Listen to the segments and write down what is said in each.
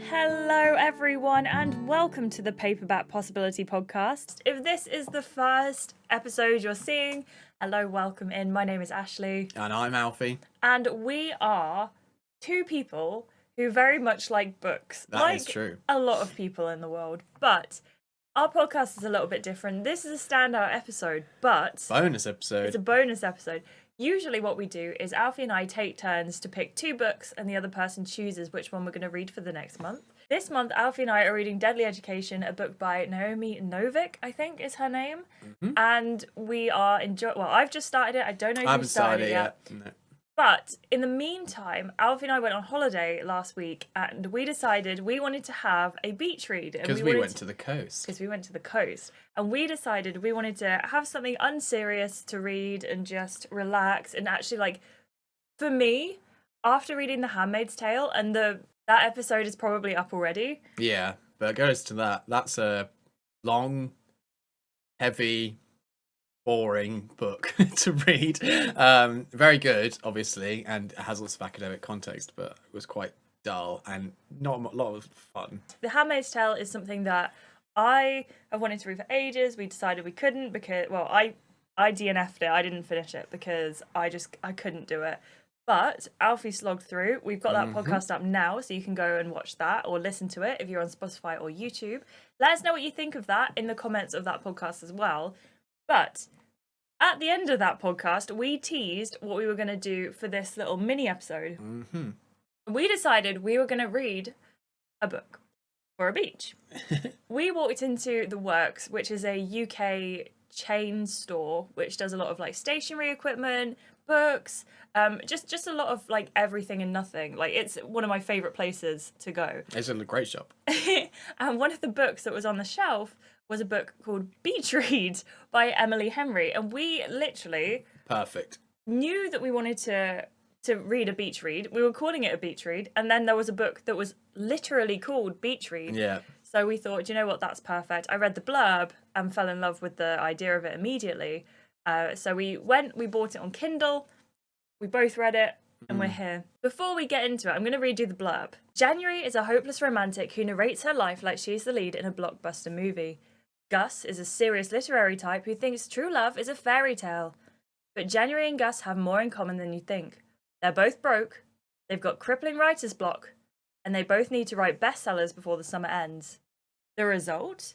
Hello, everyone, and welcome to the Paperback Possibility Podcast. If this is the first episode you're seeing, hello, welcome in. My name is Ashley. And I'm Alfie. And we are two people who very much like books. That is true. A lot of people in the world. But our podcast is a little bit different. This is a standout episode, but... Bonus episode. It's a bonus episode. Usually what we do is Alfie and I take turns to pick two books and the other person chooses which one we're going to read for the next month. This month, Alfie and I are reading Deadly Education, a book by Naomi Novik, I think is her name. Mm-hmm. And we are enjoying... Well, I've just started it. I don't know if you've started it yet. No. But in the meantime, Alfie and I went on holiday last week and we decided we wanted to have a beach read. Because we went to the coast. Because we went to the coast. And we decided we wanted to have something unserious to read and just relax. And actually, like, for me, after reading The Handmaid's Tale, and that episode is probably up already. Yeah, but it goes to that. That's a long, heavy... boring book to read. Very good, obviously, and it has lots of academic context, but it was quite dull and not a lot of fun. The Handmaid's Tale is something that I have wanted to read for ages. We decided we couldn't because, well, I DNF'd it. I didn't finish it because I couldn't do it. But Alfie slogged through. We've got that podcast up now, so you can go and watch that or listen to it if you're on Spotify or YouTube. Let us know what you think of that in the comments of that podcast as well. But at the end of that podcast, we teased what we were going to do for this little mini episode. Mm-hmm. We decided we were going to read a book for a beach. We walked into The Works, which is a UK chain store, which does a lot of like stationery equipment, books, just a lot of like everything and nothing. Like, it's one of my favourite places to go. It's a great shop. And one of the books that was on the shelf was a book called Beach Read by Emily Henry. And we literally... Perfect. ...knew that we wanted to read a beach read. We were calling it a beach read. And then there was a book that was literally called Beach Read. Yeah. So we thought, do you know what, that's perfect. I read the blurb and fell in love with the idea of it immediately. So we bought it on Kindle. We both read it. And we're here. Before we get into it, I'm going to read you the blurb. January is a hopeless romantic who narrates her life like she's the lead in a blockbuster movie. Gus is a serious literary type who thinks true love is a fairy tale. But January and Gus have more in common than you think. They're both broke, they've got crippling writer's block, and they both need to write bestsellers before the summer ends. The result?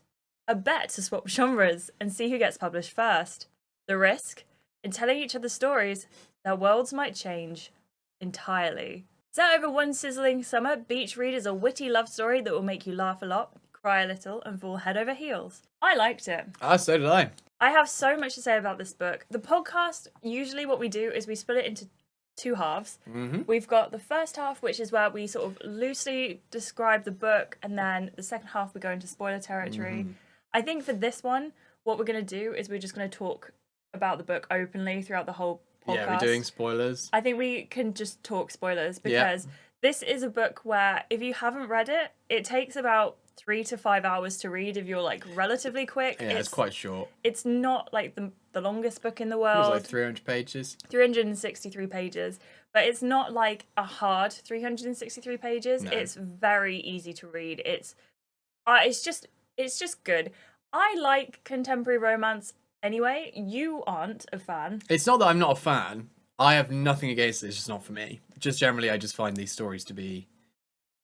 A bet to swap genres and see who gets published first. The risk? In telling each other stories, their worlds might change entirely. Set over one sizzling summer, Beach Read is a witty love story that will make you laugh a lot, cry a little, and fall head over heels. I liked it. So did I. I have so much to say about this book. The podcast, usually what we do is we split it into two halves. Mm-hmm. We've got the first half, which is where we sort of loosely describe the book, and then the second half we go into spoiler territory. Mm-hmm. I think for this one, what we're going to do is we're just going to talk about the book openly throughout the whole podcast. Yeah, we're doing spoilers. I think we can just talk spoilers because this is a book where if you haven't read it, it takes about 3 to 5 hours to read if you're like relatively quick. Yeah, it's quite short. It's not like the longest book in the world. It was like 300 pages. 363 pages. But it's not like a hard 363 pages. No. It's very easy to read. It's just good. I like contemporary romance anyway. You aren't a fan. It's not that I'm not a fan. I have nothing against it. It's just not for me. Just generally, I just find these stories to be...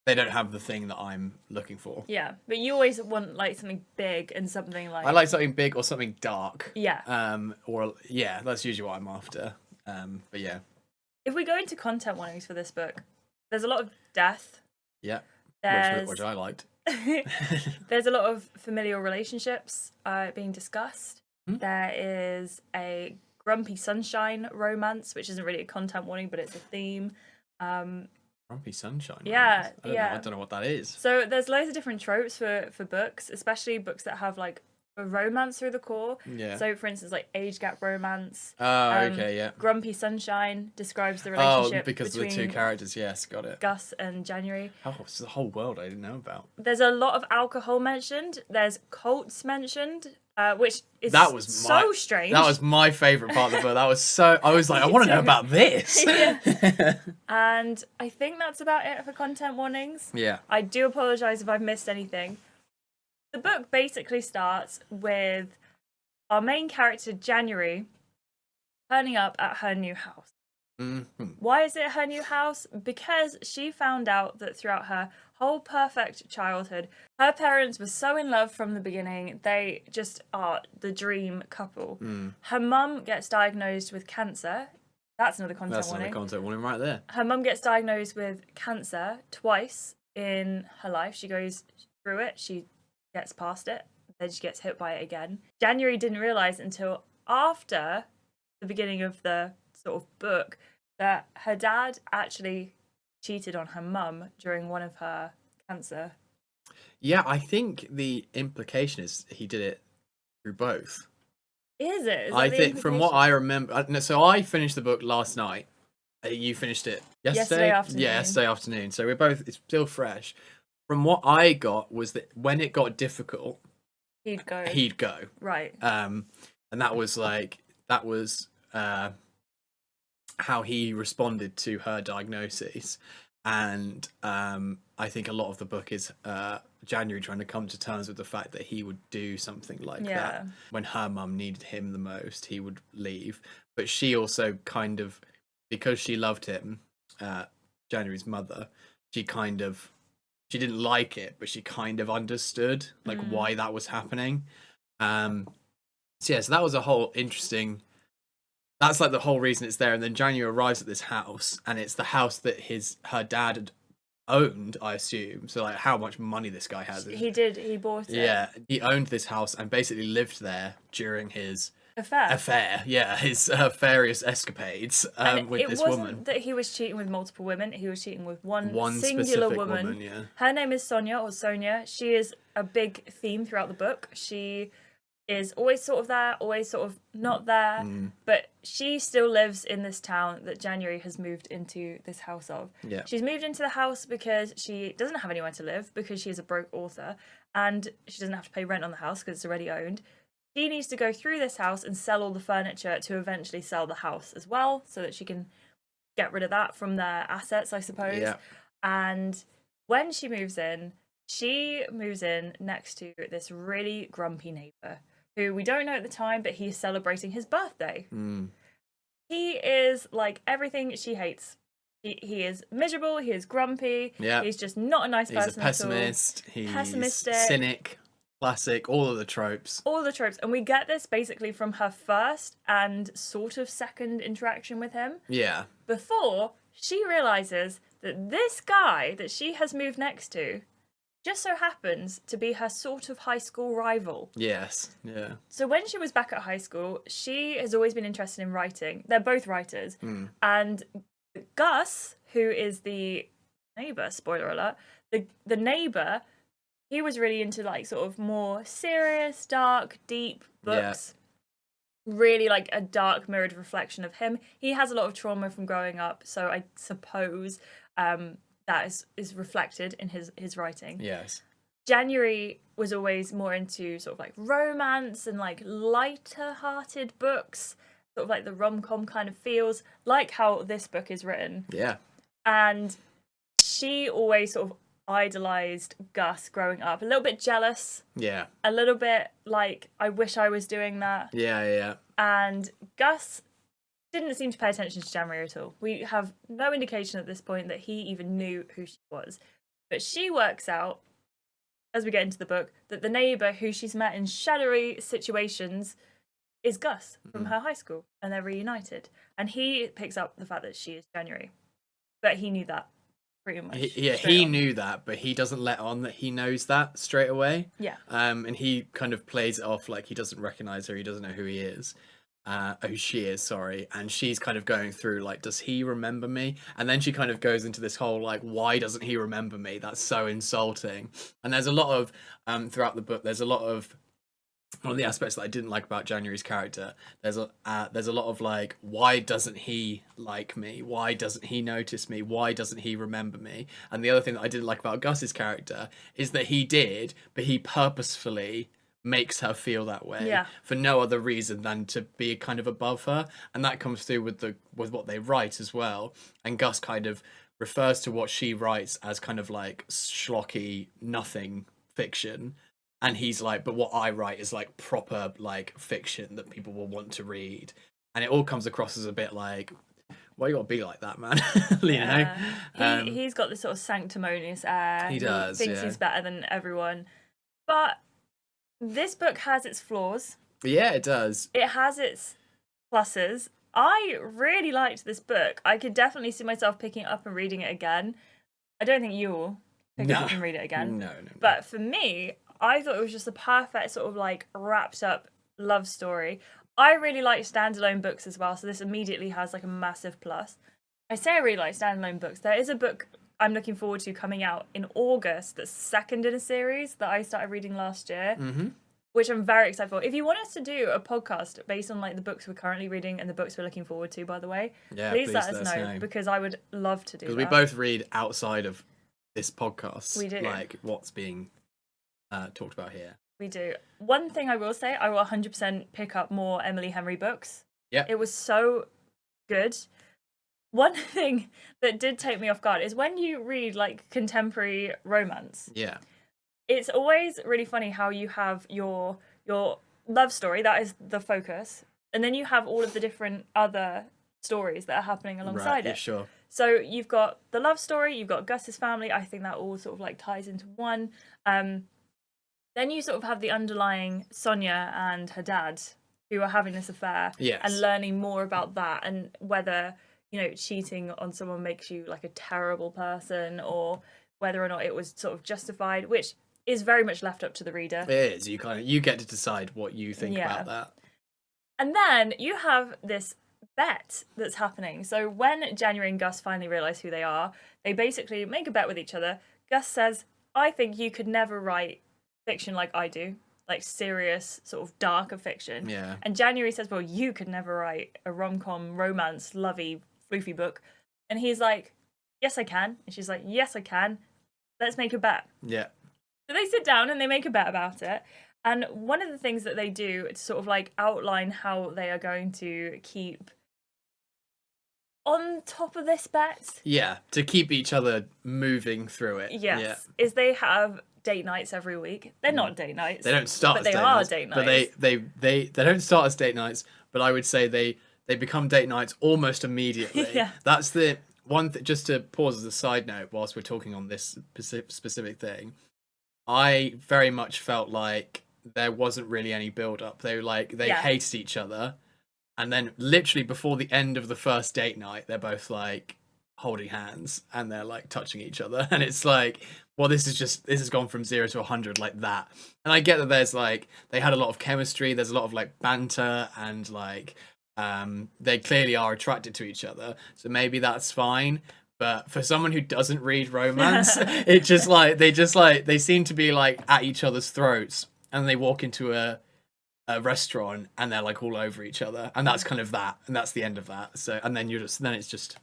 They don't have the thing that I'm looking for. Yeah, but you always want like something big and something like... I like something big or something dark. Yeah. That's usually what I'm after. But yeah. If we go into content warnings for this book, there's a lot of death. Yeah. Which I liked. There's a lot of familial relationships being discussed. There is a grumpy sunshine romance, which isn't really a content warning, but it's a theme. Grumpy sunshine. Yeah, I don't know what that is. So there's loads of different tropes for books, especially books that have like a romance through the core. Yeah. So for instance, like age gap romance. Oh, okay, yeah. Grumpy sunshine describes the relationship because of the two characters. Yes, got it. Gus and January. Oh, it's a whole world I didn't know about. There's a lot of alcohol mentioned. There's cults mentioned. which is so strange. That was my favourite part of the book. I was like, I want to know about this. Yeah. And I think that's about it for content warnings. Yeah. I do apologise if I've missed anything. The book basically starts with our main character, January, turning up at her new house. Mm-hmm. Why is it her new house? Because she found out that throughout her whole perfect childhood, her parents were so in love from the beginning. They just are the dream couple. Her mum gets diagnosed with cancer. That's another content warning. That's another content warning right there. Her mum gets diagnosed with cancer twice in her life. She goes through it. She gets past it. Then she gets hit by it again. January didn't realise until after the beginning of the sort of book that her dad actually cheated on her mum during one of her cancer. Yeah, I think the implication is he did it through both. Is it? I think from what I remember, so I finished the book last night. You finished it yesterday afternoon. Yeah, yesterday afternoon. So it's still fresh. From what I got was that when it got difficult, he'd go. Right. And that was how he responded to her diagnosis. And I think a lot of the book is January trying to come to terms with the fact that he would do something like that. When her mum needed him the most, he would leave. But she also kind of, because she loved him, January's mother, she didn't like it, but she kind of understood why that was happening. So that was a whole interesting. That's like the whole reason it's there. And then January arrives at this house, and it's the house that her dad had owned, I assume. So like how much money this guy has. He did. He bought it. Yeah, he owned this house and basically lived there during his affair. Yeah, his various escapades with this woman. It wasn't that he was cheating with multiple women. He was cheating with one singular woman. Yeah. Her name is Sonia. She is a big theme throughout the book. She is always sort of there, always sort of not there, but she still lives in this town that January has moved into this house of. Yeah. She's moved into the house because she doesn't have anywhere to live, because she is a broke author, and she doesn't have to pay rent on the house because it's already owned. She needs to go through this house and sell all the furniture to eventually sell the house as well, so that she can get rid of that from their assets, I suppose. Yeah. And when she moves in next to this really grumpy neighbour, who we don't know at the time, but he's celebrating his birthday. He is like everything she hates. He is miserable, he is grumpy, he's just not a nice person at all. He's a pessimist, he's pessimistic, cynic, classic, all of the tropes. And we get this basically from her first and sort of second interaction with him. Yeah. Before she realises that this guy that she has moved next to just so happens to be her sort of high school rival. Yes, yeah. So when she was back at high school, she has always been interested in writing. They're both writers. And Gus, who is the neighbour, spoiler alert, the neighbour, he was really into like sort of more serious, dark, deep books. Yeah. Really like a dark mirrored reflection of him. He has a lot of trauma from growing up, so I suppose that is reflected in his writing. Yes. January was always more into sort of like romance and like lighter hearted books, sort of like the rom-com kind of feels, like how this book is written. Yeah. And she always sort of idolized Gus growing up, a little bit jealous. Yeah. A little bit like, I wish I was doing that. Yeah. And Gus didn't seem to pay attention to January at all. We have no indication at this point that he even knew who she was. But she works out, as we get into the book, that the neighbour who she's met in shadowy situations is Gus from her high school, and they're reunited. And he picks up the fact that she is January. But he knew that pretty much. He knew that, but he doesn't let on that he knows that straight away. Yeah. And he kind of plays it off like he doesn't recognise her, he doesn't know who he is. Who she is, sorry, and she's kind of going through like, does he remember me? And then she kind of goes into this whole like, why doesn't he remember me? That's so insulting. And there's a lot of throughout the book, there's a lot of one of the aspects that I didn't like about January's character. There's a lot of like, why doesn't he like me? Why doesn't he notice me? Why doesn't he remember me? And the other thing that I didn't like about Gus's character is that he did, but he purposefully makes her feel that way Yeah. for no other reason than to be kind of above her, and that comes through with what they write as well. And Gus kind of refers to what she writes as kind of like schlocky nothing fiction, and he's like, but what I write is like proper like fiction that people will want to read, and it all comes across as a bit like, why you gotta be like that, man? You know, he's got this sort of sanctimonious air. He does, thinks yeah. he's better than everyone, but this book has its flaws. Yeah, it does. It has its pluses. I really liked this book. I could definitely see myself picking it up and reading it again. I don't think you will pick it up and read it again. No. But for me, I thought it was just a perfect sort of like wrapped up love story. I really like standalone books as well, so this immediately has like a massive plus. I say I really like standalone books. There is a book I'm looking forward to coming out in August that's second in a series that I started reading last year, which I'm very excited for. If you want us to do a podcast based on like the books we're currently reading and the books we're looking forward to, by the way, please let us know, because I would love to do that. Because we both read outside of this podcast. We do. Like what's being talked about here. We do. One thing I will say, I will 100% pick up more Emily Henry books. Yeah. It was so good. One thing that did take me off guard is when you read like contemporary romance. Yeah. It's always really funny how you have your love story, that is the focus, and then you have all of the different other stories that are happening alongside it. Yeah, sure. So you've got the love story, you've got Gus's family. I think that all sort of like ties into one. Then you sort of have the underlying Sonia and her dad who are having this affair, Yes. and learning more about that and whether, you know, cheating on someone makes you like a terrible person or whether or not it was sort of justified, which is very much left up to the reader. It is. You get to decide what you think about that. And then you have this bet that's happening. So when January and Gus finally realise who they are, they basically make a bet with each other. Gus says, I think you could never write fiction like I do, like serious, sort of darker fiction. Yeah. And January says, well, you could never write a rom-com, romance, lovey, floofy book. And he's like, yes, I can. And she's like, yes, I can. Let's make a bet. Yeah. So they sit down and they make a bet about it. And one of the things that they do to sort of like outline how they are going to keep on top of this bet. Yeah, to keep each other moving through it. Yes, is they have date nights every week. They're not date nights. They don't start but as they date are nights. date But nights. they don't start as date nights, but I would say they become date nights almost immediately. Yeah. That's the one thing. Just to pause as a side note whilst we're talking on this specific thing, I very much felt like there wasn't really any build up. They hated each other, and then literally before the end of the first date night, they're both like holding hands and they're like touching each other, and it's like, well, this has gone from 0 to 100 like that. And I get that there's like they had a lot of chemistry, there's a lot of like banter, and like they clearly are attracted to each other, so maybe that's fine. But for someone who doesn't read romance, it just like they seem to be like at each other's throats, and they walk into a restaurant and they're like all over each other, and that's kind of that, and that's the end of that. So and then it's just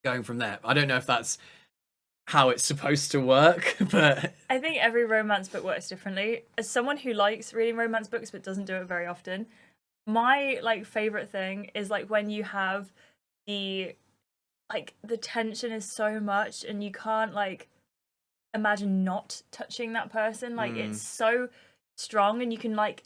going from there. I don't know if that's how it's supposed to work, but I think every romance book works differently. As someone who likes reading romance books but doesn't do it very often, my like favorite thing is like when you have the tension is so much and you can't like imagine not touching that person. Like it's so strong and you can like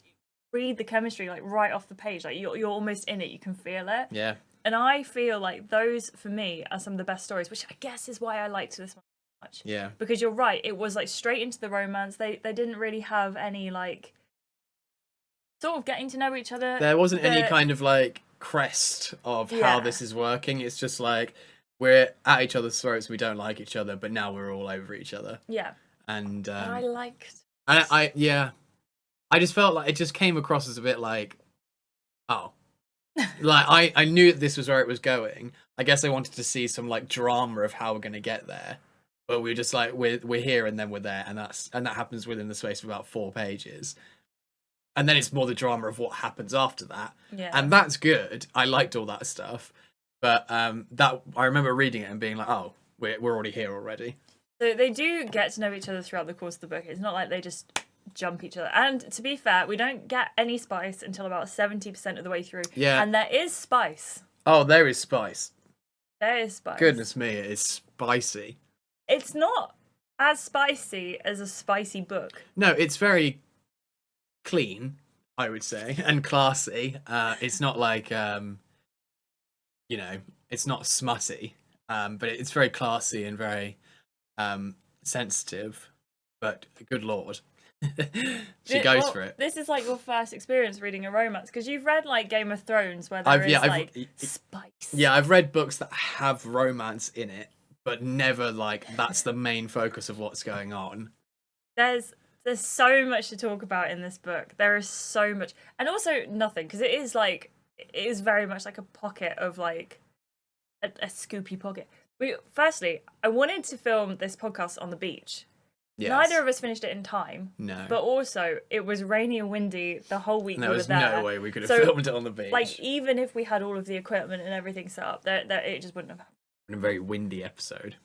read the chemistry like right off the page. Like you're almost in it, you can feel it. Yeah. And I feel like those for me are some of the best stories, which I guess is why I liked this one so much. Yeah. Because you're right, it was like straight into the romance. They didn't really have any like sort of getting to know each other. There wasn't any kind of like crest of how this is working. It's just like we're at each other's throats, we don't like each other, but now we're all over each other. Yeah. And I liked. And I just felt like it just came across as a bit like, oh, like I knew this was where it was going. I guess I wanted to see some like drama of how we're gonna get there, but we're just like we're here and then we're there, and that happens within the space of about 4 pages. And then it's more the drama of what happens after that. Yeah. And that's good. I liked all that stuff. But that I remember reading it and being like, oh, we're already here already. So they do get to know each other throughout the course of the book. It's not like they just jump each other. And to be fair, we don't get any spice until about 70% of the way through. Yeah. And there is spice. Oh, there is spice. There is spice. Goodness me, it is spicy. It's not as spicy as a spicy book. No, it's very clean, I would say, and classy. It's not like, it's not smutty, but it's very classy and very sensitive. But good lord, she goes for it. This is like your first experience reading a romance, because you've read like Game of Thrones where there is spice. Yeah, I've read books that have romance in it, but never like that's the main focus of what's going on. There's so much to talk about in this book. There is so much, and also nothing, because it is very much like a pocket of like a scoopy pocket. Firstly, I wanted to film this podcast on the beach. Yes. Neither of us finished it in time. No. But also, it was rainy and windy the whole week we were there. There was no way we could have filmed it on the beach. Like, even if we had all of the equipment and everything set up, it just wouldn't have happened. A very windy episode.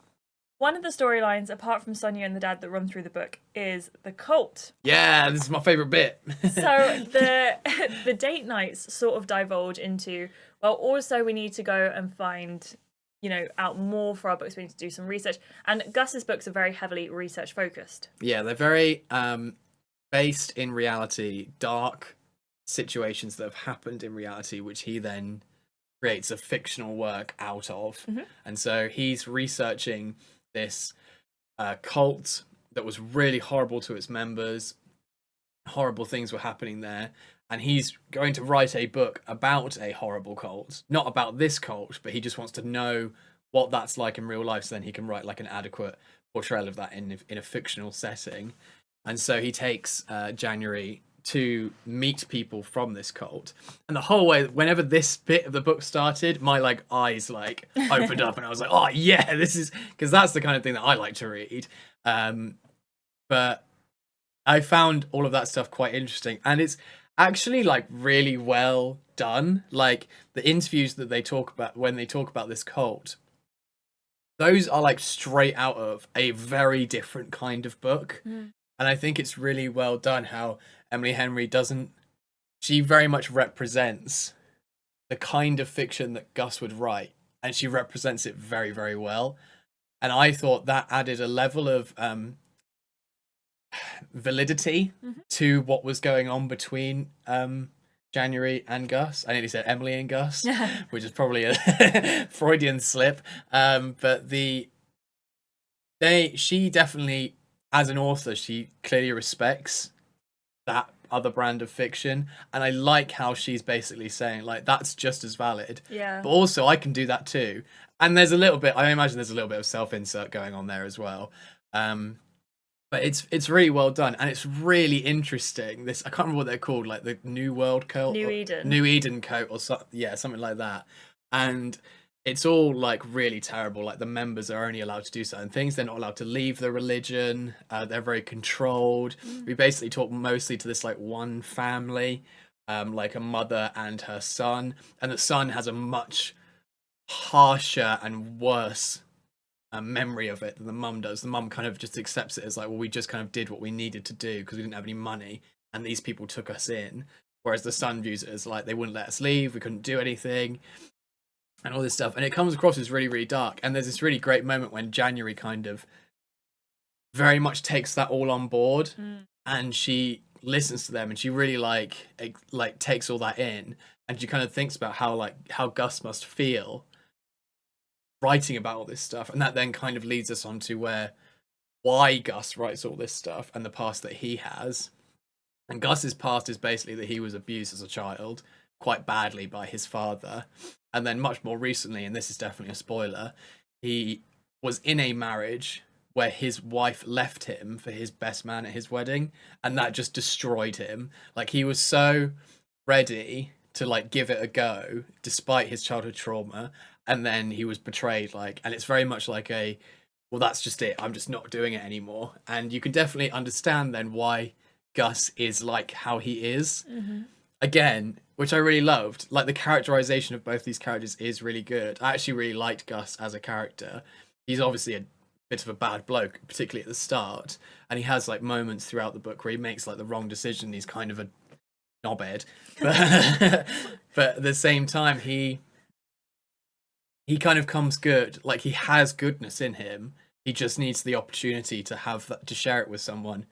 One of the storylines, apart from Sonia and the dad that run through the book, is the cult. Yeah, this is my favourite bit. So the date nights sort of divulge into, well, also we need to go and find, out more for our books. We need to do some research. And Gus's books are very heavily research focused. Yeah, they're very based in reality, dark situations that have happened in reality, which he then creates a fictional work out of. Mm-hmm. And so he's researching this cult that was really horrible to its members. Horrible things were happening there. And he's going to write a book about a horrible cult. Not about this cult, but he just wants to know what that's like in real life, so then he can write like an adequate portrayal of that in a fictional setting. And so he takes January to meet people from this cult. And the whole way, whenever this bit of the book started, my like eyes like opened up and I was like, oh yeah, this is, because that's the kind of thing that I like to read. But I found all of that stuff quite interesting, and it's actually like really well done. Like the interviews that they talk about when they talk about this cult, those are like straight out of a very different kind of book. And I think it's really well done how Emily Henry she very much represents the kind of fiction that Gus would write, and she represents it very, very well. And I thought that added a level of validity to what was going on between January and Gus. I nearly said Emily and Gus, which is probably a Freudian slip. But she definitely, as an author, she clearly respects that other brand of fiction, and I like how she's basically saying like that's just as valid. Yeah. But also I can do that too. And there's a little bit, I imagine there's a little bit of self-insert going on there as well. But it's really well done, and it's really interesting. This, I can't remember what they're called, like the New World Cult, New Eden Cult, or something like that. And it's all like really terrible. Like the members are only allowed to do certain things. They're not allowed to leave the religion. They're very controlled. We basically talk mostly to this like one family, like a mother and her son, and the son has a much harsher and worse memory of it than the mum does. The mum kind of just accepts it as like, well, we just kind of did what we needed to do because we didn't have any money, and these people took us in. Whereas the son views it as like they wouldn't let us leave, we couldn't do anything, and all this stuff. And it comes across as really, really dark. And there's this really great moment when January kind of very much takes that all on board, and she listens to them, and she really like takes all that in, and she kind of thinks about how Gus must feel writing about all this stuff. And that then kind of leads us on to why Gus writes all this stuff and the past that he has. And Gus's past is basically that he was abused as a child quite badly by his father. And then much more recently, and this is definitely a spoiler, he was in a marriage where his wife left him for his best man at his wedding, and that just destroyed him. Like, he was so ready to like give it a go despite his childhood trauma, and then he was betrayed, and it's very much like well, that's just it, I'm just not doing it anymore. And you can definitely understand then why Gus is like how he is. Again, which I really loved. Like, the characterization of both these characters is really good. I actually really liked Gus as a character. He's obviously a bit of a bad bloke, particularly at the start, and he has like moments throughout the book where he makes like the wrong decision. He's kind of a knobhead, but but at the same time, he kind of comes good. Like he has goodness in him. He just needs the opportunity to have that, to share it with someone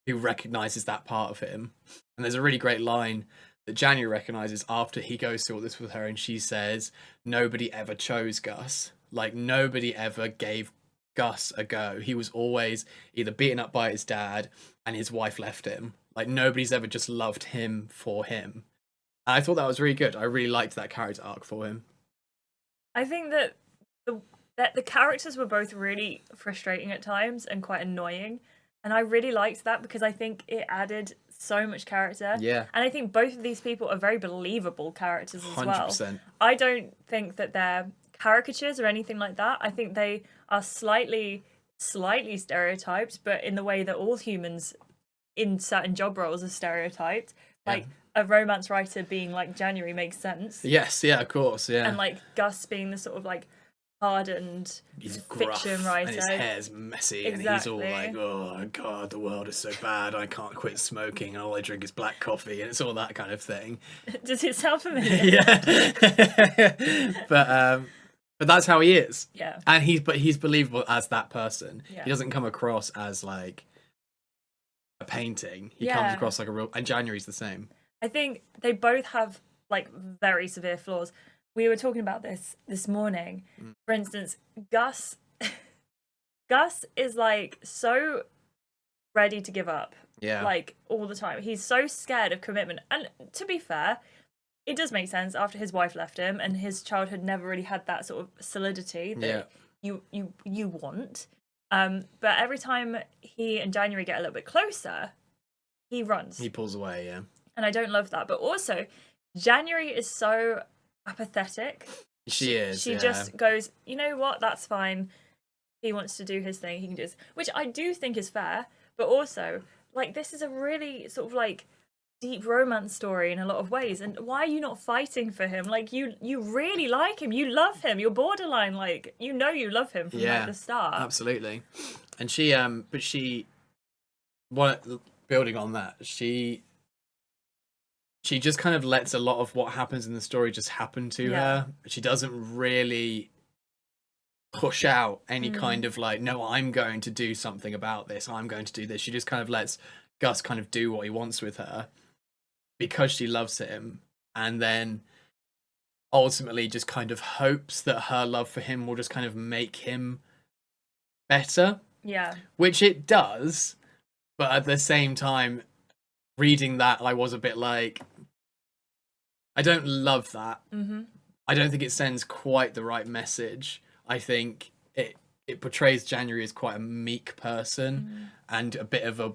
who recognizes that part of him. And there's a really great line that January recognizes after he goes through all this with her, and she says, "Nobody ever chose Gus. Like nobody ever gave Gus a go. He was always either beaten up by his dad, and his wife left him. Like nobody's ever just loved him for him." And I thought that was really good. I really liked that character arc for him. I think that the characters were both really frustrating at times and quite annoying, and I really liked that because I think it added so much character. Yeah. And I think both of these people are very believable characters as well. 100%. I don't think that they're caricatures or anything like that. I think they are slightly stereotyped, but in the way that all humans in certain job roles are stereotyped. Like a romance writer being like January makes sense. Yes, yeah, of course, yeah. And like Gus being the sort of like hardened fiction writer. And his hair's messy, and he's all like, "Oh God, the world is so bad. I can't quit smoking, and all I drink is black coffee," and it's all that kind of thing. Does it sound familiar? Yeah. But that's how he is. Yeah. And he's believable as that person. Yeah. He doesn't come across as like a painting. He comes across like a real. And January's the same. I think they both have like very severe flaws. We were talking about this morning. For instance, Gus is like so ready to give up. Yeah. Like all the time. He's so scared of commitment. And to be fair, it does make sense after his wife left him and his childhood never really had that sort of solidity that you want. But every time he and January get a little bit closer, he runs. He pulls away, yeah. And I don't love that. But also, January is so apathetic. She is. She just goes, you know what? That's fine. He wants to do his thing. He can do this, which I do think is fair. But also, like, this is a really sort of like deep romance story in a lot of ways. And why are you not fighting for him? Like, you really like him. You love him. You're borderline like you love him from like the start. Absolutely. And she, building on that, she just kind of lets a lot of what happens in the story just happen to her. She doesn't really push out any kind of like, no, I'm going to do something about this. I'm going to do this. She just kind of lets Gus kind of do what he wants with her because she loves him. And then ultimately just kind of hopes that her love for him will just kind of make him better. Yeah. Which it does. But at the same time, reading that, I was a bit like, I don't love that. Mm-hmm. I don't think it sends quite the right message. I think it portrays January as quite a meek person and a bit of a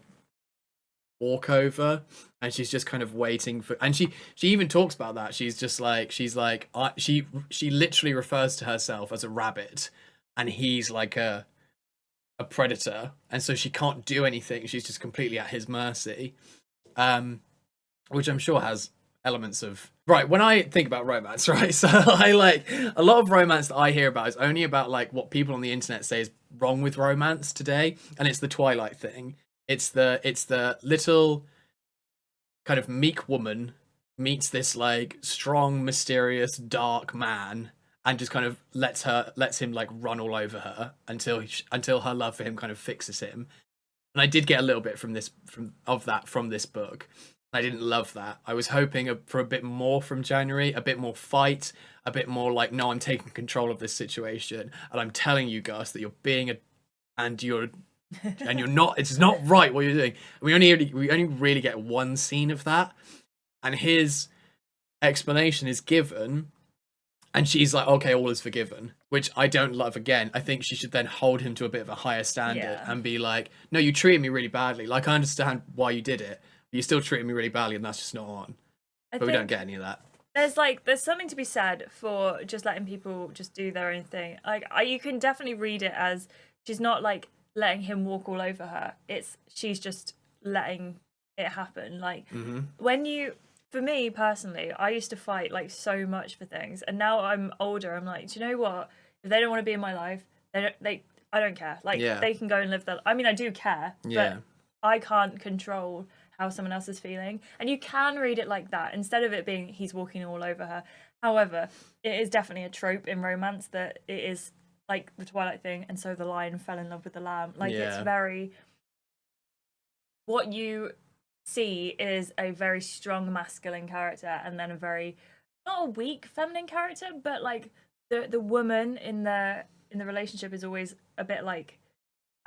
walkover, and she's just kind of waiting for. And she even talks about that. She literally refers to herself as a rabbit, and he's like a predator, and so she can't do anything. She's just completely at his mercy. Which I'm sure has elements of when I think about romance, right? So I like a lot of romance that I hear about is only about like what people on the internet say is wrong with romance today, and it's the Twilight thing. It's the little kind of meek woman meets this like strong, mysterious, dark man and just kind of lets him like run all over her until her love for him kind of fixes him. And I did get a little bit from this book. I didn't love that. I was hoping for a bit more from January, a bit more fight, a bit more like, no, I'm taking control of this situation, and I'm telling you, Gus, that you're being you're not. It's not right what you're doing. We only really get one scene of that, and his explanation is given, and she's like, okay, all is forgiven, which I don't love. Again, I think she should then hold him to a bit of a higher standard and be like, no, you treated me really badly. Like, I understand why you did it. You still treated me really badly, and that's just not on. But we don't get any of that. There's something to be said for just letting people just do their own thing. Like, you can definitely read it as she's not like letting him walk all over her. She's just letting it happen. Like for me personally, I used to fight like so much for things, and now I'm older. I'm like, do you know what? If they don't want to be in my life, I don't care. Like, Yeah. they can go and live their... I mean, I do care, Yeah. but I can't control how someone else is feeling. And you can read it like that, instead of it being he's walking all over her. However, it is definitely a trope in romance that it is like the Twilight thing, and so the lion fell in love with the lamb. Like, it's Yeah. very... What you see is a very strong masculine character, and then a very, not a weak feminine character, but like the woman in the relationship is always a bit like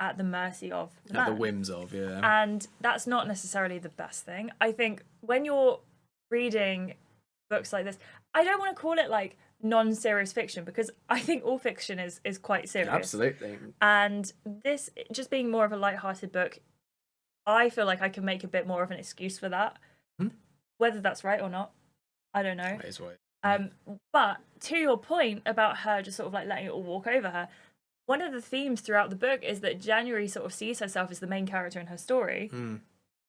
at the mercy of the At the man. whims of, yeah. And that's not necessarily the best thing. I think when you're reading books like this, I don't want to call it like non-serious fiction, because I think all fiction is quite serious. Absolutely. And this just being more of a light-hearted book, I feel like I can make a bit more of an excuse for that. Whether that's right or not, I don't know. That is right. But to your point about her just sort of like letting it all walk over her, one of the themes throughout the book is that January sort of sees herself as the main character in her story,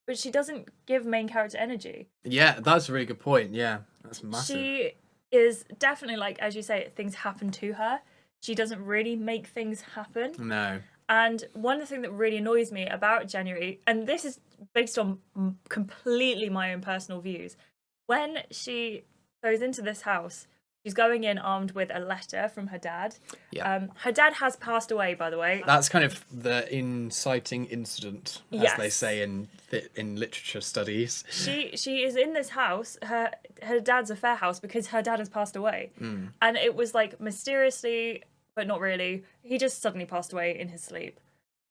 but she doesn't give main character energy. Yeah, that's a really good point. Yeah, that's massive. She is definitely, like, as you say, things happen to her. She doesn't really make things happen. No. And one of the things that really annoys me about January, and this is based on completely my own personal views, when she goes into this house, she's going in armed with a letter from her dad. Yeah. Her dad has passed away, by the way. That's kind of the inciting incident, as Yes. they say in literature studies. She is in this house, her dad's affair house, because her dad has passed away. And it was like mysteriously, but not really, he just suddenly passed away in his sleep.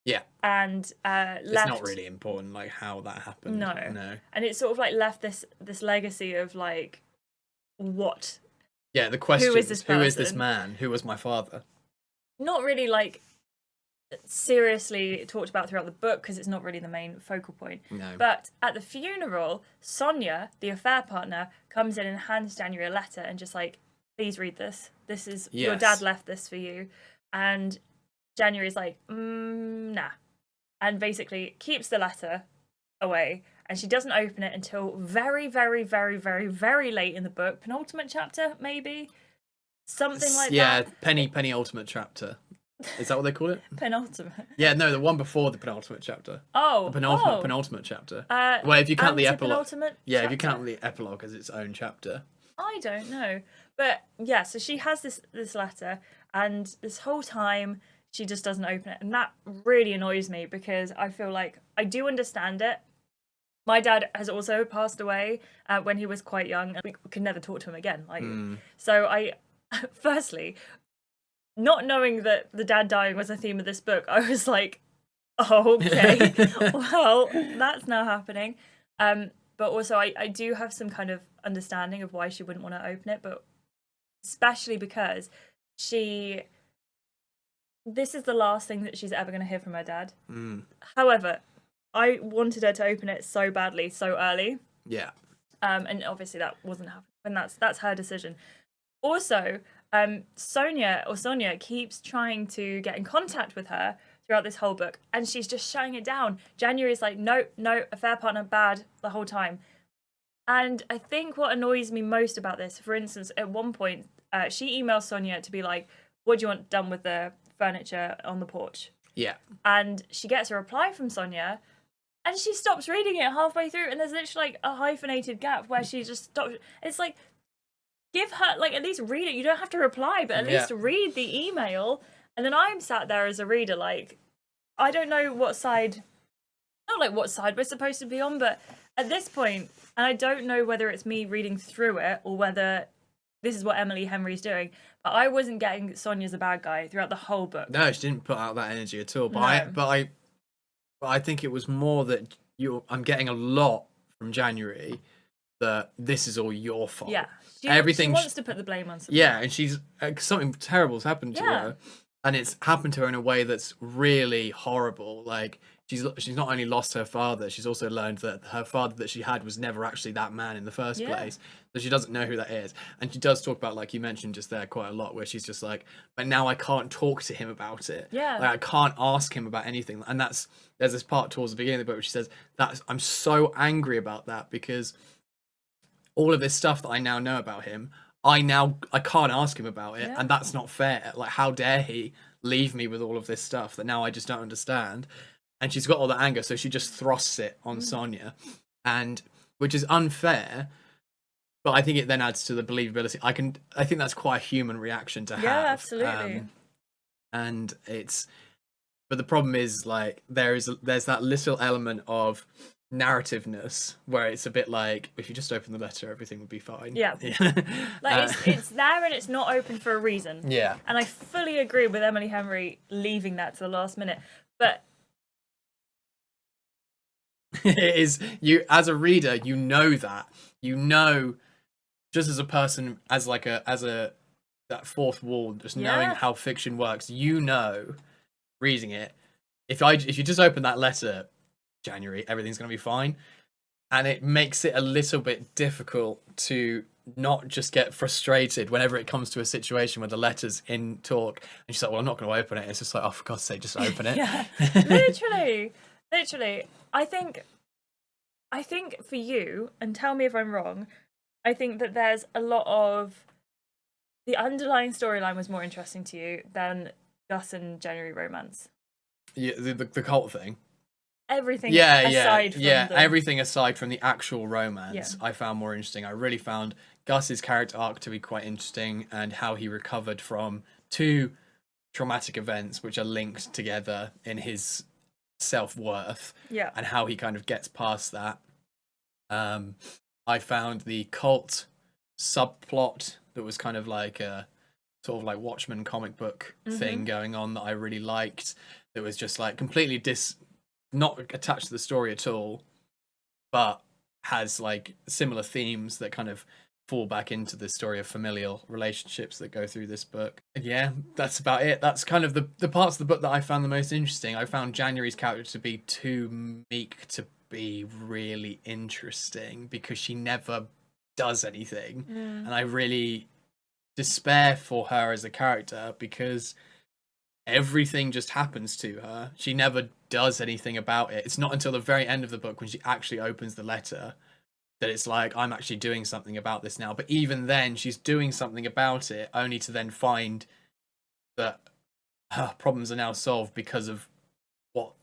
Yeah. And It's left... not really important, like, how that happened. No. And it sort of like left this legacy of like, what? Yeah, the question, Who is this man? Who was my father? Not really like seriously talked about throughout the book, because it's not really the main focal point. No. But at the funeral, Sonia, the affair partner, comes in and hands January a letter and just like, please read this. This is, your dad left this for you. And January's like, nah. And basically keeps the letter away. And she doesn't open it until very, very, very, very, very late in the book. Penultimate chapter, maybe? Something like that. Yeah, penny ultimate chapter. Is that what they call it? Penultimate. Yeah, no, the one before the penultimate chapter. Oh. The penultimate chapter. Well, if you count the epilogue. Yeah, if you count the epilogue as its own chapter. I don't know. But yeah, so she has this letter, and this whole time she just doesn't open it. And that really annoys me, because I feel like I do understand it. My dad has also passed away when he was quite young, and we could never talk to him again. Like, so I, firstly, not knowing that the dad dying was a theme of this book, I was like, oh, okay, well, that's now happening. But also, I do have some kind of understanding of why she wouldn't want to open it, but especially because this is the last thing that she's ever going to hear from her dad. However, I wanted her to open it so badly, so early. Yeah. And obviously that wasn't happening, and that's her decision. Also, Sonia keeps trying to get in contact with her throughout this whole book, and she's just shutting it down. January's like, no, affair partner, bad, the whole time. And I think what annoys me most about this, for instance, at one point, she emails Sonia to be like, what do you want done with the furniture on the porch? Yeah. And she gets a reply from Sonia, and she stops reading it halfway through, and there's literally like a hyphenated gap where she just stops. It's like, give her, like, at least read it. You don't have to reply, but at least read the email. And then I'm sat there as a reader, like, I don't know what side we're supposed to be on, but at this point, and I don't know whether it's me reading through it or whether this is what Emily Henry's doing, but I wasn't getting Sonia's a bad guy throughout the whole book. No, she didn't put out that energy at all. But I think it was more that I'm getting a lot from January that this is all your fault. Yeah, she wants to put the blame on something. Yeah, and she's something terrible's happened to her, and it's happened to her in a way that's really horrible. Like, she's not only lost her father, she's also learned that her father that she had was never actually that man in the first place. So she doesn't know who that is. And she does talk about, like you mentioned just there quite a lot, where she's just like, but now I can't talk to him about it. Yeah. Like, I can't ask him about anything. And there's this part towards the beginning of the book where she says, I'm so angry about that, because all of this stuff that I now know about him, I can't ask him about it, Yeah. and that's not fair. Like, how dare he leave me with all of this stuff that now I just don't understand? And she's got all that anger, so she just thrusts it on Sonia, and which is unfair. But I think it then adds to the believability. I think that's quite a human reaction to have. Yeah, absolutely. And but the problem is, like, there's that little element of narrativeness where it's a bit like, if you just open the letter, everything would be fine. Yeah. Like, it's there and it's not open for a reason. Yeah. And I fully agree with Emily Henry leaving that to the last minute. But It is, you as a reader, you know that. You know, just as a person, as that fourth wall, just knowing how fiction works, you know, reading it, if you just open that letter, January, everything's going to be fine. And it makes it a little bit difficult to not just get frustrated whenever it comes to a situation where the letter's in talk and she's like, well, I'm not going to open it. It's just like, oh, for God's sake, just open it. yeah, literally. I think for you, and tell me if I'm wrong, I think that there's a lot of the underlying storyline was more interesting to you than Gus and January romance. Yeah, the cult thing. Everything aside from everything aside from the actual romance, I found more interesting. I really found Gus's character arc to be quite interesting, and how he recovered from 2 traumatic events which are linked together in his self-worth, and how he kind of gets past that. I found the cult subplot that was kind of like a sort of like Watchmen comic book thing going on that I really liked. That was just like completely not attached to the story at all, but has like similar themes that kind of fall back into the story of familial relationships that go through this book. And yeah, that's about it. That's kind of the parts of the book that I found the most interesting. I found January's character to be too meek to be really interesting, because she never does anything. And I really despair for her as a character, because everything just happens to her. She never does anything about it. It's not until the very end of the book, when she actually opens the letter, that it's like, I'm actually doing something about this now. But even then, she's doing something about it only to then find that her problems are now solved because of what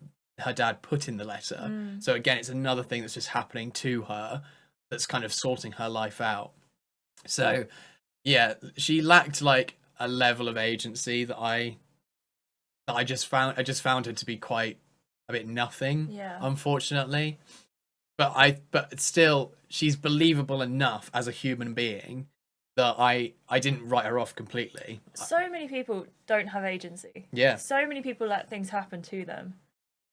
her dad put in the letter. So again, it's another thing that's just happening to her that's kind of sorting her life out. So yeah, she lacked like a level of agency that I just found her to be quite a bit nothing, unfortunately. But still, she's believable enough as a human being that I didn't write her off completely. So many people don't have agency. Yeah. So many people let things happen to them.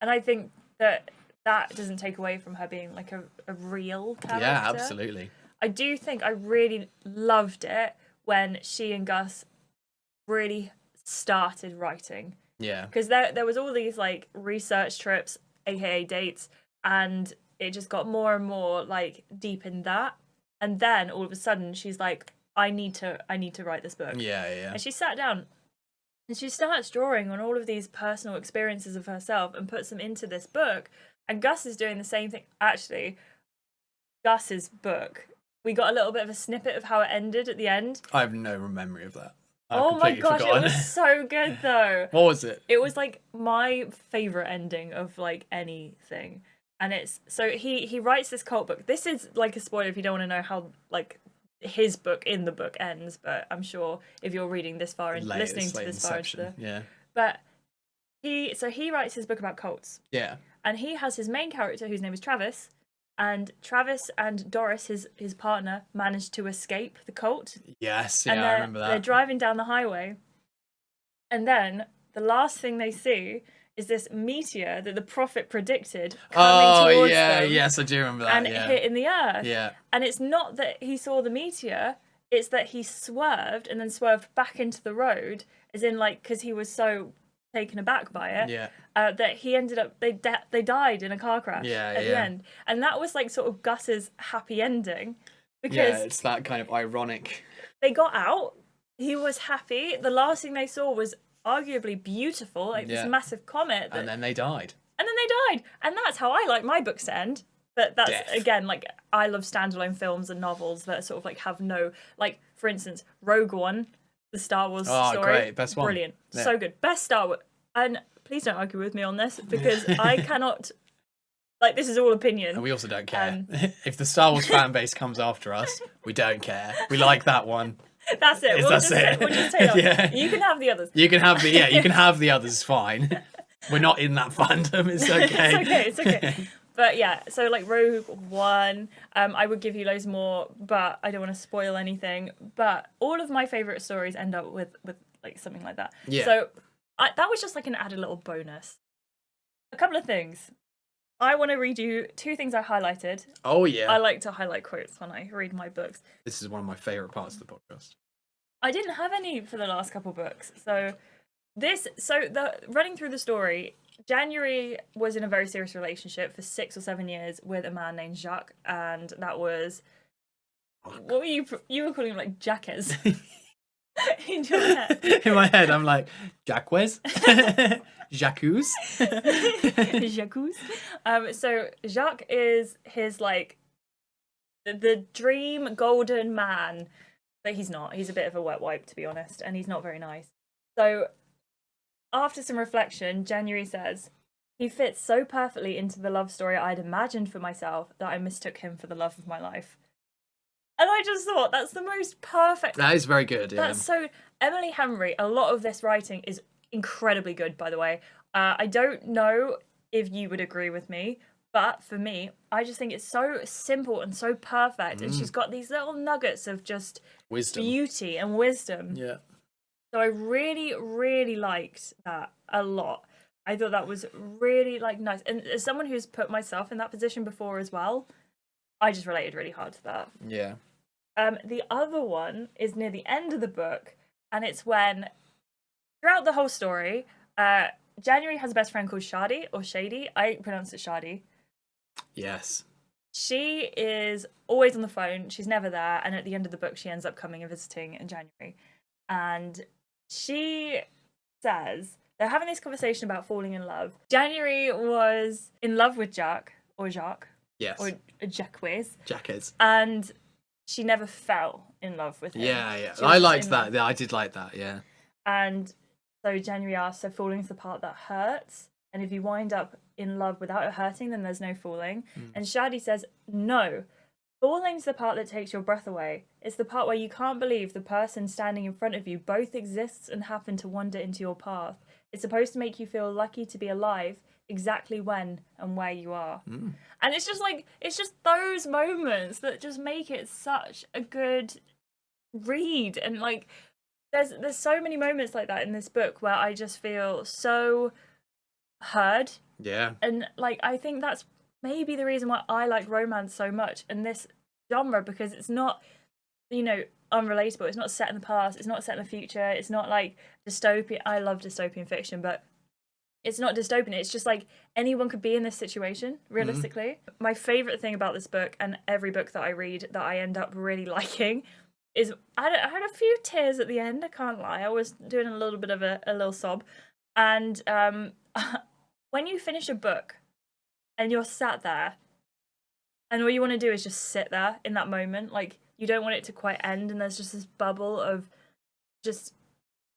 And I think that doesn't take away from her being like a real character. Yeah, absolutely. I do think I really loved it when she and Gus really started writing. Yeah. Because there was all these like research trips, aka dates, and it just got more and more like deep in that. And then all of a sudden she's like, I need to write this book. Yeah. And she sat down and she starts drawing on all of these personal experiences of herself and puts them into this book. And Gus is doing the same thing. Actually, Gus's book, we got a little bit of a snippet of how it ended at the end. I have no memory of that. Oh my gosh, it was so good though. What was it? It was like my favorite ending of like anything. And it's so he writes this cult book. This is like a spoiler if you don't want to know how like his book in the book ends, but I'm sure if you're reading this far and listening to this far into the... Yeah. But he writes his book about cults. Yeah. And he has his main character whose name is Travis, and Travis and Doris, his partner, managed to escape the cult. Yes, yeah, I remember that. They're driving down the highway, and then the last thing they see is this meteor that the prophet predicted coming towards them. Yes, I do remember that. And hitting the earth. Yeah. And it's not that he saw the meteor, it's that he swerved and then swerved back into the road, as in like, because he was so taken aback by it, that he ended up, they died in a car crash at the end. And that was like sort of Gus's happy ending. Because it's that kind of ironic. They got out, he was happy, the last thing they saw was arguably beautiful, like this massive comet. And then they died. And that's how I like my books to end. But that's Death. again, like, I love standalone films and novels that sort of like have no, like, for instance, Rogue One, the Star Wars story. Great, best one. Brilliant, Yeah. so good, best Star Wars. And please don't argue with me on this because I cannot. Like, this is all opinion. And we also don't care. If the Star Wars fan base comes after us, we don't care. We like that one. That's it. We'll just say that. Yeah. You can have the others. You can have the others, fine. We're not in that fandom, it's okay. It's okay. But yeah, so like Rogue One, I would give you loads more, but I don't want to spoil anything. But all of my favourite stories end up with like something like that. Yeah. So that was just like an added little bonus. A couple of things. I want to read you 2 things I highlighted. Oh, yeah. I like to highlight quotes when I read my books. This is one of my favourite parts of the podcast. I didn't have any for the last couple books. So running through the story, January was in a very serious relationship for 6 or 7 years with a man named Jacques, and that was, what were you were calling him, like, Jacques? In your head. In my head, I'm like, Jacques? Jacques? Jacques. So Jacques is his, like, the dream golden man, but he's not. He's a bit of a wet wipe, to be honest, and he's not very nice. So after some reflection, January says, he fits so perfectly into the love story I'd imagined for myself that I mistook him for the love of my life. And I just thought, that's the most perfect... That is very good, yeah. That's so... Emily Henry, a lot of this writing is incredibly good, by the way. I don't know if you would agree with me, but for me, I just think it's so simple and so perfect. And she's got these little nuggets of just wisdom, beauty and wisdom. Yeah. So I really, really liked that a lot. I thought that was really, like, nice. And as someone who's put myself in that position before as well, I just related really hard to that. Yeah. The other one is near the end of the book, and it's when, throughout the whole story, January has a best friend called Shadi, or Shady. I pronounce it Shadi. Yes. She is always on the phone. She's never there. And at the end of the book, she ends up coming and visiting in January. And she says, they're having this conversation about falling in love. January was in love with Jacques, or Jacques. Yes. Or Jacques. Jacques. And she never fell in love with him. Yeah. I liked that. Yeah, I did like that, yeah. And so January asks, so falling's the part that hurts? And if you wind up in love without it hurting, then there's no falling. And Shadi says, no. Falling's the part that takes your breath away. It's the part where you can't believe the person standing in front of you both exists and happen to wander into your path. It's supposed to make you feel lucky to be alive exactly when and where you are. And it's just like, it's just those moments that just make it such a good read. And like, there's so many moments like that in this book where I just feel so heard. Yeah. And like, I think that's maybe the reason why I like romance so much in this genre, because it's not, you know, unrelatable. It's not set in the past. It's not set in the future. It's not like dystopian. I love dystopian fiction, but it's not dystopian. It's just like anyone could be in this situation, realistically. My favourite thing about this book, and every book that I read that I end up really liking, is I had a few tears at the end, I can't lie. I was doing a little bit of a little sob. And when you finish a book and you're sat there and all you want to do is just sit there in that moment, like you don't want it to quite end, and there's just this bubble of just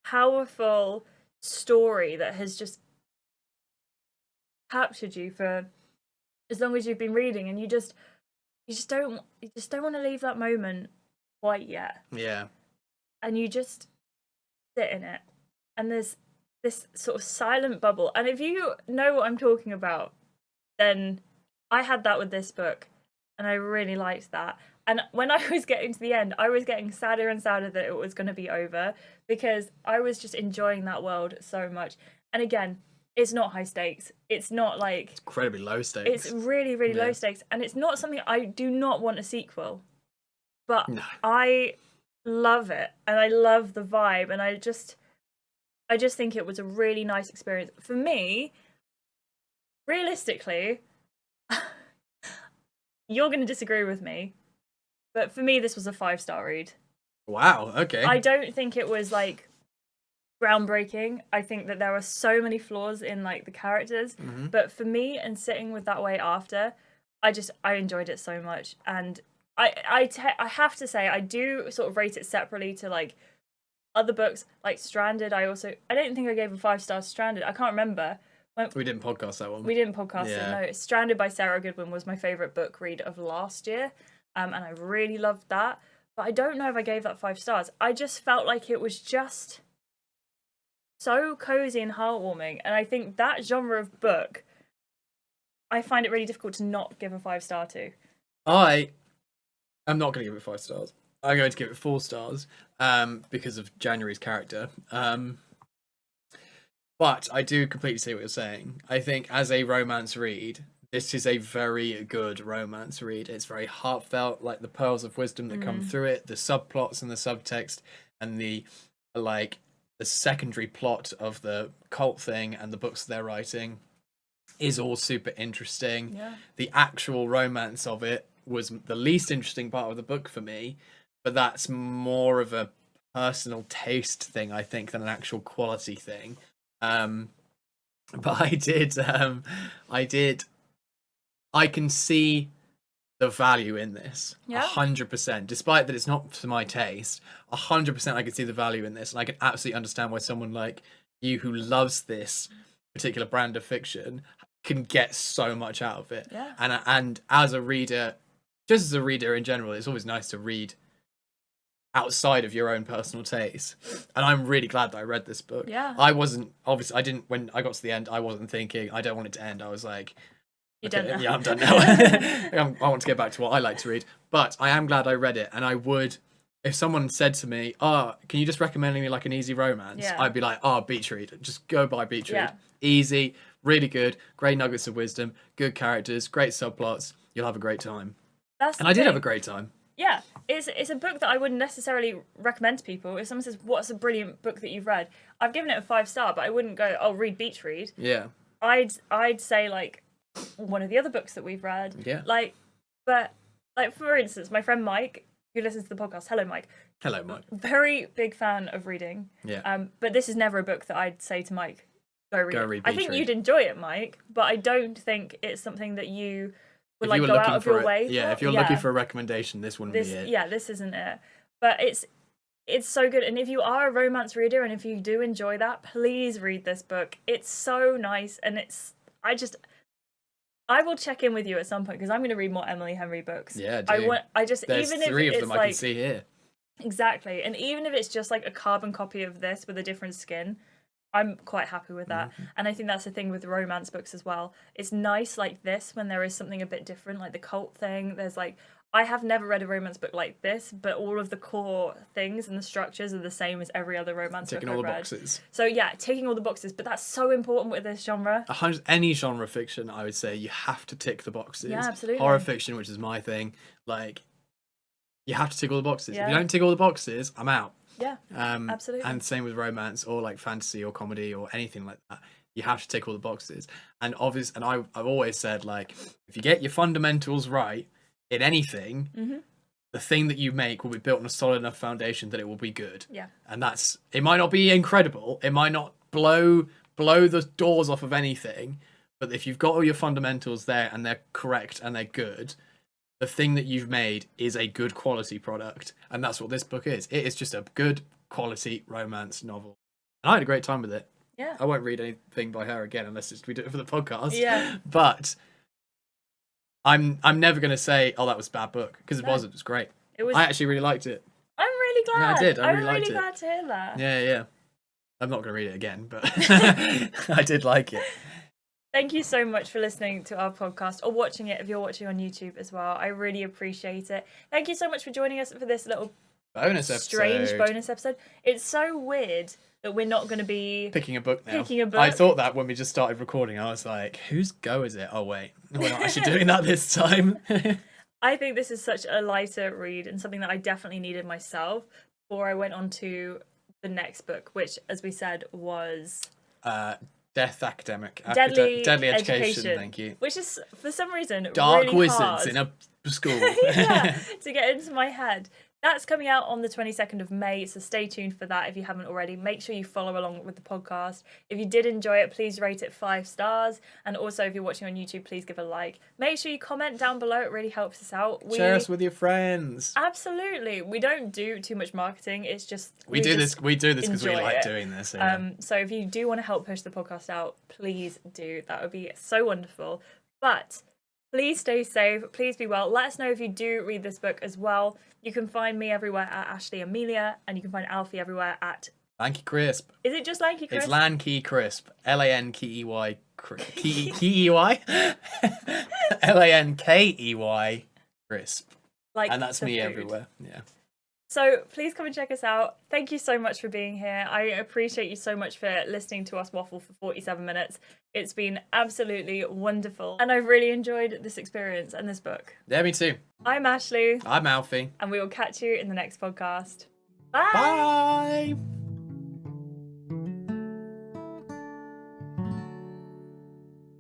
powerful story that has just captured you for as long as you've been reading, and you just don't want to leave that moment quite yet. Yeah. And you just sit in it, and there's this sort of silent bubble. And if you know what I'm talking about, then I had that with this book, and I really liked that. And when I was getting to the end, I was getting sadder and sadder that it was going to be over, because I was just enjoying that world so much. And again, it's not high stakes. It's not like... It's incredibly low stakes. It's really, really low stakes. And it's not something I do not want a sequel. But no. I love it. And I love the vibe. And I just think it was a really nice experience. For me, realistically, you're going to disagree with me, but for me, this was a 5-star read. Wow, okay. I don't think it was, like, groundbreaking. I think that there were so many flaws in, like, the characters, but for me, and sitting with that way after, I enjoyed it so much, and I have to say I do sort of rate it separately to like other books like Stranded. I don't think I gave a 5 stars to Stranded. I can't remember. We didn't podcast that one. We didn't podcast it. Yeah. No, Stranded by Sarah Goodwin was my favorite book read of last year, and I really loved that. But I don't know if I gave that 5 stars. I just felt like it was just so cozy and heartwarming, and I think that genre of book, I find it really difficult to not give a 5 star to. I am not going to give it 5 stars. I'm going to give it 4 stars because of January's character. But I do completely see what you're saying. I think as a romance read, this is a very good romance read. It's very heartfelt, like the pearls of wisdom that come through it, the subplots and the subtext, and the secondary plot of the cult thing and the books they're writing is all super interesting. Yeah. The actual romance of it was the least interesting part of the book for me, but that's more of a personal taste thing, I think, than an actual quality thing. But I can see the value in this 100%, despite that it's not to my taste. 100% I can see the value in this, and I can absolutely understand why someone like you who loves this particular brand of fiction can get so much out of it. Yeah. And as a reader, just as a reader in general, it's always nice to read outside of your own personal taste, and I'm really glad that I read this book. Yeah. I didn't when I got to the end, I wasn't thinking I don't want it to end. I was like, you don't know. Yeah, I'm done now. I want to get back to what I like to read, but I am glad I read it. And I would, if someone said to me, can you just recommend me like an easy romance, I'd be like, beach read, just go buy beach read. Easy, really good, great nuggets of wisdom, good characters, great subplots, you'll have a great time. And I did have a great time. Yeah, it's a book that I wouldn't necessarily recommend to people. If someone says, "What's a brilliant book that you've read?" I've given it a 5 star, but I wouldn't go, "Oh, read Beach Read." Yeah. I'd say like one of the other books that we've read. Yeah. But for instance, my friend Mike, who listens to the podcast, hello Mike. Hello Mike. Very big fan of reading. Yeah. But this is never a book that I'd say to Mike, go read. I think Read. you'd enjoy it, Mike, but I don't think it's something that you would if you were go looking out of for your way. if you're looking for a recommendation, this wouldn't be it. Yeah, this isn't it. But it's so good, and if you are a romance reader and if you do enjoy that, please read this book. It's so nice, and I will check in with you at some point because I'm going to read more Emily Henry books. Yeah, There's even 3 of them I can see here. Exactly, and even if it's just like a carbon copy of this with a different skin, I'm quite happy with that. And I think that's the thing with romance books as well. It's nice like this when there is something a bit different, like the cult thing. There's I have never read a romance book like this, but all of the core things and the structures are the same as every other romance book I've read. Ticking all the boxes. So yeah, ticking all the boxes, but that's so important with this genre. Any genre fiction, I would say you have to tick the boxes. Yeah, absolutely. Horror fiction, which is my thing, you have to tick all the boxes. Yeah. If you don't tick all the boxes, I'm out. Yeah, absolutely. And same with romance or like fantasy or comedy or anything like that. You have to tick all the boxes. And I've always said, if you get your fundamentals right in anything, the thing that you make will be built on a solid enough foundation that it will be good. Yeah. And it might not be incredible. It might not blow the doors off of anything. But if you've got all your fundamentals there and they're correct and they're good, the thing that you've made is a good quality product, and that's what this book is. It is just a good quality romance novel, and I had a great time with it. Yeah, I won't read anything by her again unless we do it for the podcast. Yeah, but I'm never going to say, "Oh, that was a bad book," because it wasn't. It was great. I actually really liked it. I'm really glad. Yeah, I did. I'm really really glad to hear that. Yeah. I'm not going to read it again, but I did like it. Thank you so much for listening to our podcast or watching it if you're watching on YouTube as well. I really appreciate it. Thank you so much for joining us for this little strange bonus episode. It's so weird that we're not going to be picking a book now. I thought that when we just started recording, I was like, whose go is it? Oh, wait, we're not actually doing that this time. I think this is such a lighter read and something that I definitely needed myself before I went on to the next book, which, as we said, was... Deadly Education, thank you. Which is, for some reason, Dark really wizards hard. in a school. Yeah, to get into my head. That's coming out on the 22nd of May, so stay tuned for that if you haven't already. Make sure you follow along with the podcast. If you did enjoy it, please rate it 5 stars. And also, if you're watching on YouTube, please give a like. Make sure you comment down below. It really helps us out. Share us with your friends. Absolutely. We don't do too much marketing. It's just... We do this because we like doing this. Yeah. So if you do want to help push the podcast out, please do. That would be so wonderful. But... please stay safe. Please be well. Let us know if you do read this book as well. You can find me everywhere at Ashleigh Amelia, and you can find Alfie everywhere at Lanky Crisp. Is it just Lanky Crisp? It's Lanky Crisp. Lankey. Key-Y? Lankey Crisp. Like, and that's me food. Everywhere. Yeah. So please come and check us out. Thank you so much for being here. I appreciate you so much for listening to us waffle for 47 minutes. It's been absolutely wonderful. And I've really enjoyed this experience and this book. Yeah, me too. I'm Ashleigh. I'm Alfie. And we will catch you in the next podcast. Bye! Bye!